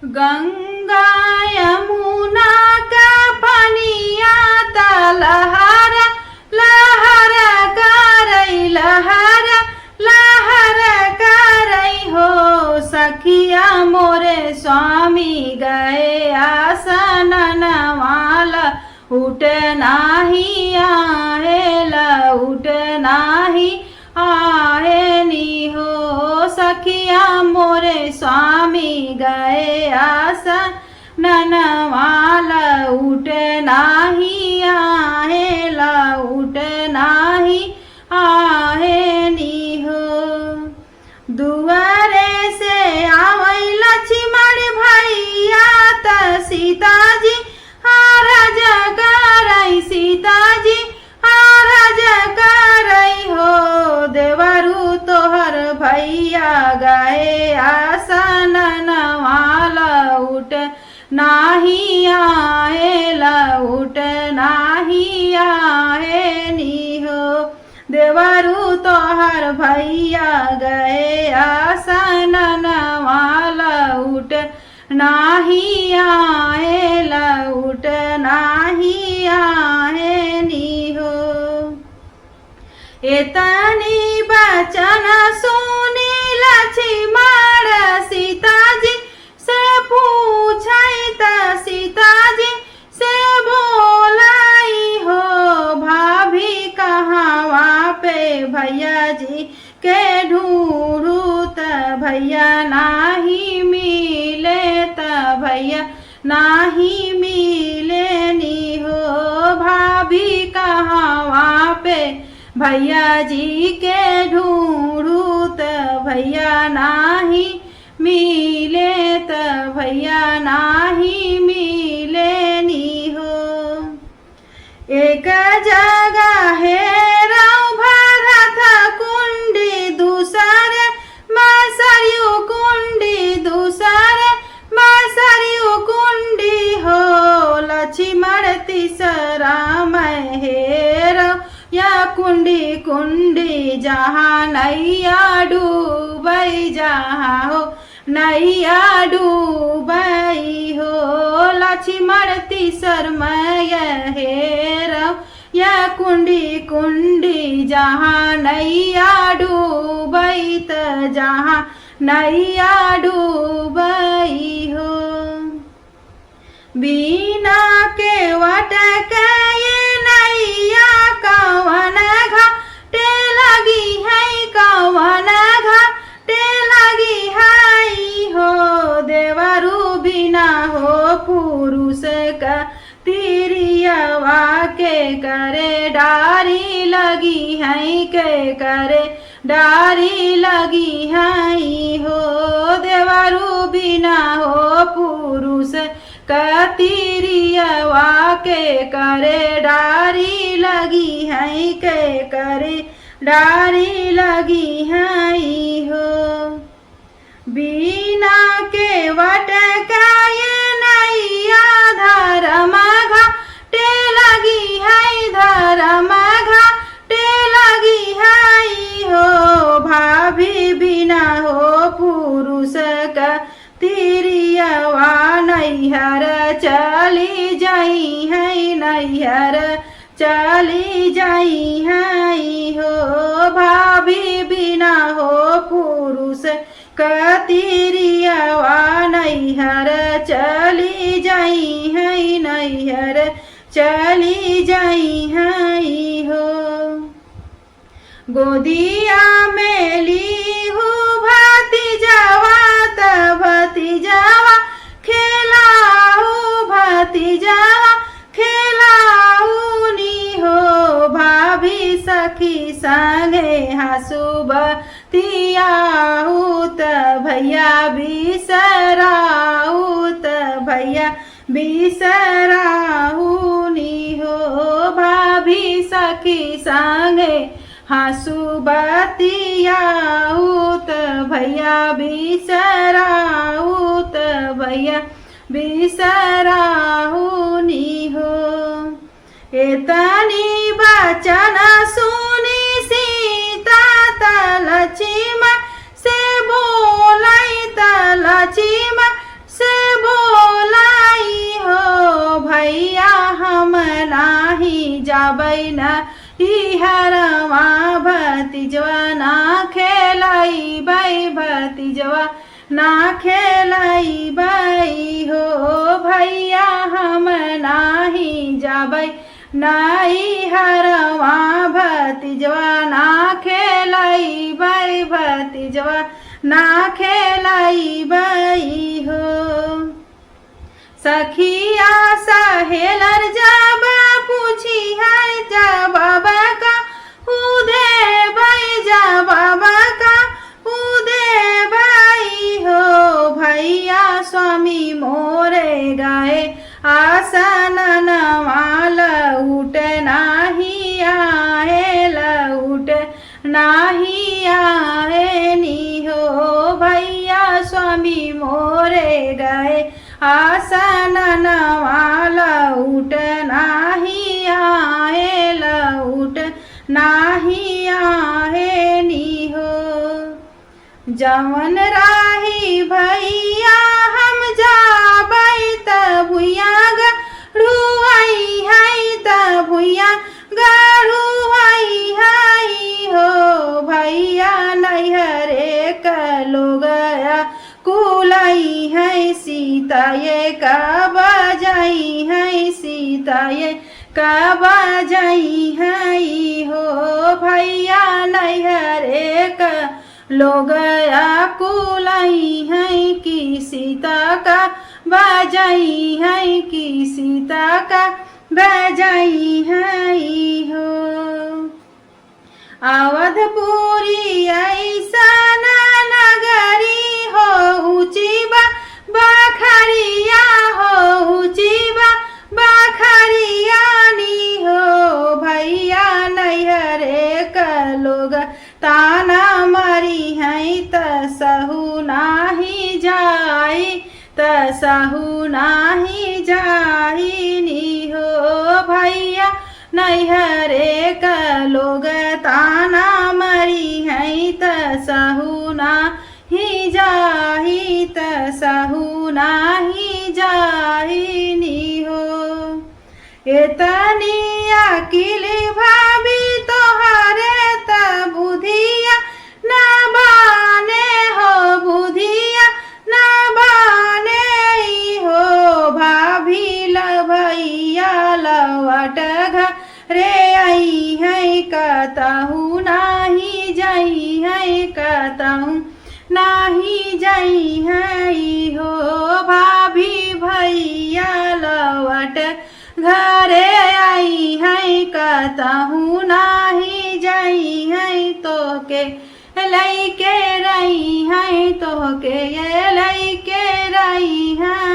गंगा यमुना का पनिया ता लहर लहर करई लहर लहर करई हो। सखिया मोरे स्वामी गए आसन वाला उठ नाही आहेला उठ नाही आहे नी हो। सखिया मोरे स्वामी गए आसन वाला उठ नाही आहेला उठ नाही आहे नी हो। दुआरे से आवई लक्ष्मण भैया त सीताजी हरज करई सीताजी हरज करई हो। देवरु तोहर भैया गए आसन वाला उठ नाही आहेला उठ नाही आहे नी हो। देवरु तोहर भैया गए आसन वाला उठ नाही आहेला उठ नाही आहे नी हो। एतनी बचन सुनी लक्ष्मण सीताजी से पूछई त सीताजी से बोलाई हो। भाभी कहाँ पे भैया जी के ढूंढू त भैया नाही मिले त भैया नाही मिले नी हो। भाभी कहाँ पे भैया जी के ढूंढू त भैया नाही मिले त भैया नाही मिले नी हो। एक जगह है राव भरत कुंडी दूसरे मसरियु कुंडी दूसरे मसरियु कुंडी हो। लक्ष्मण तीसरा मैं हेरा या कुंडी कुंडी जहाँ नैया डूबई जहाँ हो नैया डूबई हो। लक्ष्मण तीसर मैं हेरा या कुंडी कुंडी जहाँ नैया डूबई त जहाँ नैया डूबई हो। बिना के वटक ये नैया कवन घाटे लगी है कवन घाटे लगी है हो। देवरु बिना हो पुरुष का तिरियवा के करे डारी लगी है के करे डारी लगी है हो। देवरु बिना हो पुरुष कतिरियवा के करे डारी लगी है के करे डारी लगी है हो। बिना के वटकाए नैया धर्म घाटे लगी है धर्म घाटे लगी है हो। भाभी बिना हो पुरुष का तिरियवा नैहर चली जाई है नैहर चली जाई है हो। भाभी बिना हो पुरुष कतिरियवा नैहर चली जाई है नैहर चली जाई है हो। गोदिया में ली हूँ भतीजवा त भतीजवा खेलाऊ भतीजवा खेलाऊ नी हो। भाभी सखी संगे हंसू बतियाऊ त भैया बिसराऊ त भैया बिसराऊ नी हो। भाभी सखी संगे हंसू बतियाऊ त भैया बिसराऊ त भैया बिसराऊ नी हो। एतनी बचन सुनी सीता त लक्ष्मण से बोलाई त लक्ष्मण से भतीजवा ना खेलाई बाई हो भैया हम नाही जाबै नाई हरवा भतीजवा ना खेलाई बाई भतीजवा ना खेलाई बाई हो सखिया सहेलर जब पूछी है जब का उदे बाई जब का उदे बाई हो भैया स्वामी मोरे गाए आसन नवाल उठ नाही आए लउट नाही आए नी हो भैया स्वामी मोरे गए आसन नवाल उठ नाही आए लउट नाही आए नी हो जवन राही भैया हम जाबै त भुइया गढ़ुआई है त भुइया गढ़ुआई है हो भैया नैहरे का लोग कुलाई है सीता ये का बजाई है सीता ये का बजाई है हो भैया नैहरे का लोग कुलाई है कि सीता का बजाई है कि सीता का बजाई है हो अवधपुरी ऐसा नगरी हो ऊंची बखरिया हो ऊंची बखरिया नी हो भैया नैहरे का लोग ताना मरी है त सहु नाही जाई त सहु नाही जाई नी हो भैया नैहरे का लोग ताना मरी है त सहु नाही जाई त सहु नाही जाई नी हो एतनी अकिल भाभी तोहरे त बुधिया न बाने हो बुधिया न बाने हो भाभी भैया लवट घरे आई है कहतहु नाही जाई है कहतहु नाही जाई है हो भाभी भैया लवट घरे आई है कहतहु नाही जाई है तो के लैके रही है तो के लैके रही है